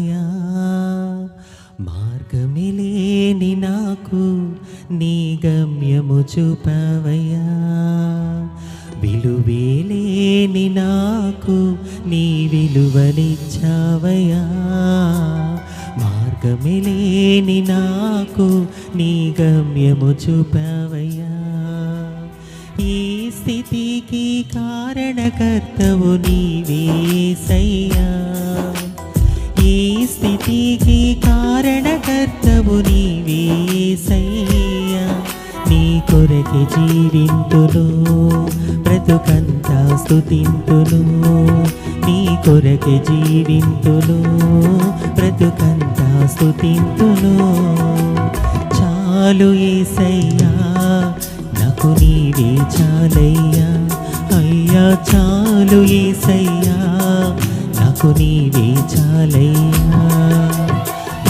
మార్గమిచ్చావయ్యా, మార్గమిలేని నాకు నీ గమ్యము చూపవయ్యా, విలువేలేని నాకు నీ విలువనిచ్చావయ్యా, మార్గమిలేని నాకు నీ గమ్యము చూపవయ్యా. ఈ స్థితికి కారణకర్తవు నీవేసయ్యా, ఈ స్థితికి కారణకర్తవు నీవేసయ్యా, నీ కొరకి జీవింతును బ్రతుకంతా స్తుతింతును, నీ కొరకి జీవింతును బ్రతుకంతా స్తుతింతును. చాలు యేసయ్యా నాకు నీవే చాలయ్యా, అయ్యా చాలు యేసయ్యా నాకు నీవే చాలయ్యా,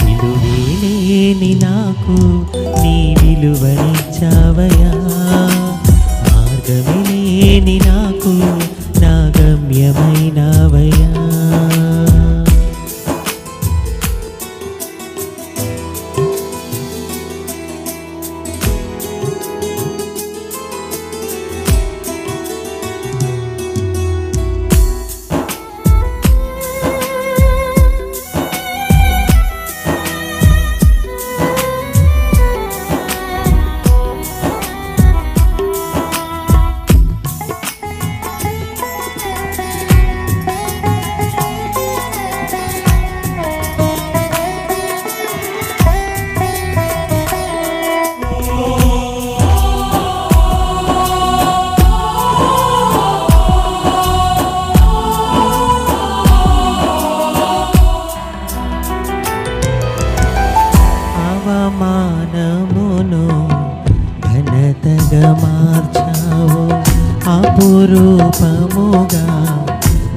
విలువేలేని నాకు నీ విలువనిచ్చావయ్యా, మార్గమిలేని నాకు నా గమ్యమైనవయ్యా. అవమానమును ఘనతగా మార్చావు, అపురూపముగా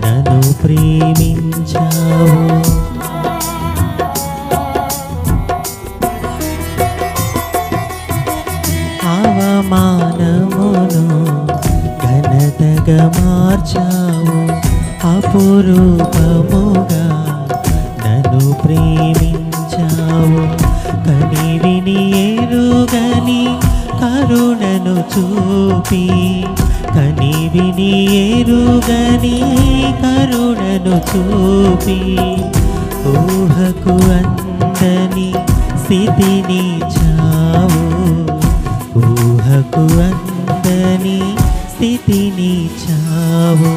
నన్ను ప్రేమించావు, అవమానమును ఘనతగా మార్చావు, అపురూపముగా నన్ను ప్రేమించావు, కనివిని ఎరుగని కరుణను చూపి, కనివిని ఎరుగని కరుణను చూపి, ఊహకు అందని స్థితిని చావు, ఊహకు అందని స్థితిని చావు.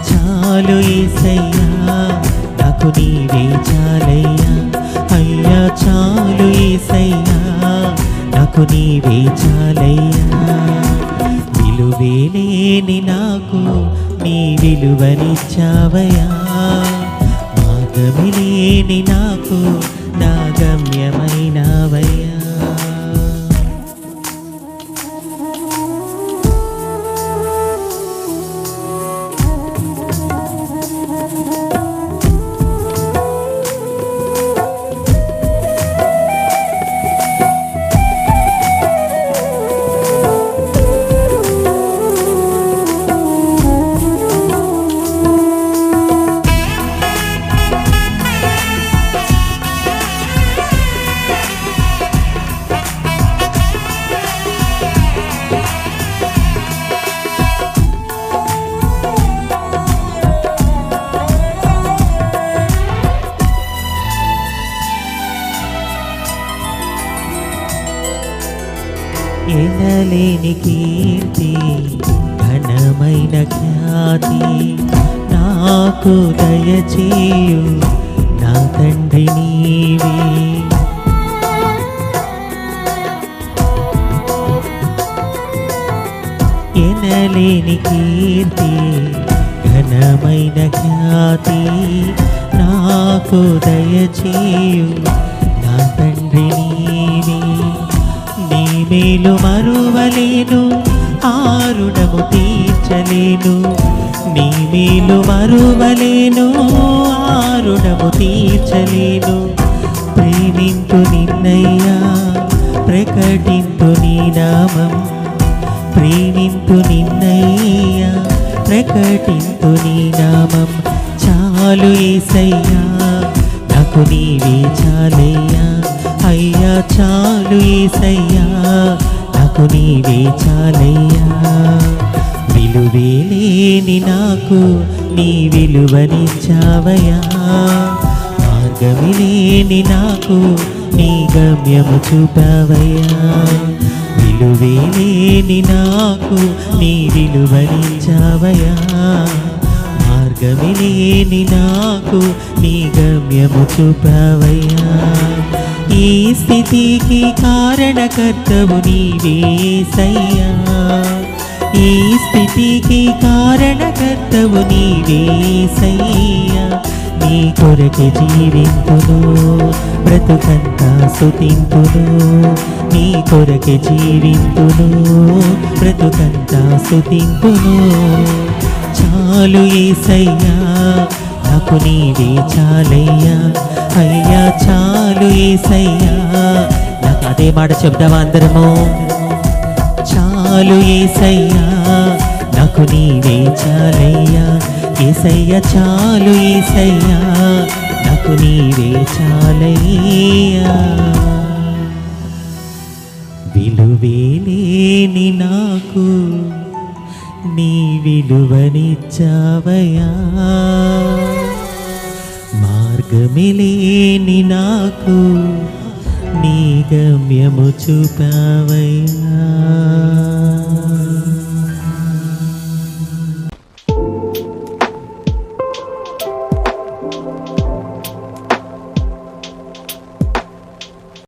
చాలు యేసయ్యా నాకు నీవే చాలయ్యా, అయ్యా చాలు యేసయ్యా నాకు నీవే చాలయ్యా, విలువేలేని నాకు నీ విలువనిచ్చావయ్యా, మార్గమిలేని నాకు నా గమ్యమైనవయ్యా. ఎనలేని కీర్తి ఘనమైన ఖ్యాతి నాకు దయచేయు నా తండ్రి నీవే, ఎనలేని కీర్తి ఘనమైన ఖ్యాతి నాకు దయచేయు నా తండ్రి నీవే, నీ మేలు మరువలేను ఆరుణము తీర్చలేను, నీ మేలు మరువలేను ఆరుణము తీర్చలేను, ప్రేమింతు నిన్నయ్యా ప్రకటింతు నీ నామం, ప్రేమింతు నిన్నయ్యా ప్రకటింతు నీ నామం. చాలు యేసయ్యా నాకు నాకు నీవే చాలయ్యా, అయ్యా చాలు యేసయ్యా, నాకు నీవే చాలయ్యా. విలువేలేని నాకు నీ విలువనిచ్చావయ్యా, మార్గమిలేని నాకు నీ గమ్యము చూపావయ్యా. విలువేలేని నాకు నీ విలువనిచ్చావయ్యా, మార్గమిలేని నాకు నీ గమ్యము చూపావయ్యా. ఈ స్థితికి కారణకర్తవు నీవే యేసయ్యా, ఈ స్థితికి కారణకర్తవు నీవే యేసయ్యా. నీ కొరకే జీవింతును, బ్రతుకంతా స్తుతింతును, నీ కొరకే జీవింతును, బ్రతుకంతా స్తుతింతును. చాలు యేసయ్యా, నాకు నీవే చాలయ్యా, అయ్యా చాలు యేసయ్యా. నాకు అదే మాట చెప్దామా అందరము? చాలు యేసయ్యా, నాకు నీవే చాలయ్యా, యేసయ్యా చాలు యేసయ్యా, నాకు నీవే చాలయ్యా. విలువేలేని నాకు నీ విలువనిచ్చావయ్యా, మార్గమిలేని నాకు నీ గమ్యము చూపావయ్యా.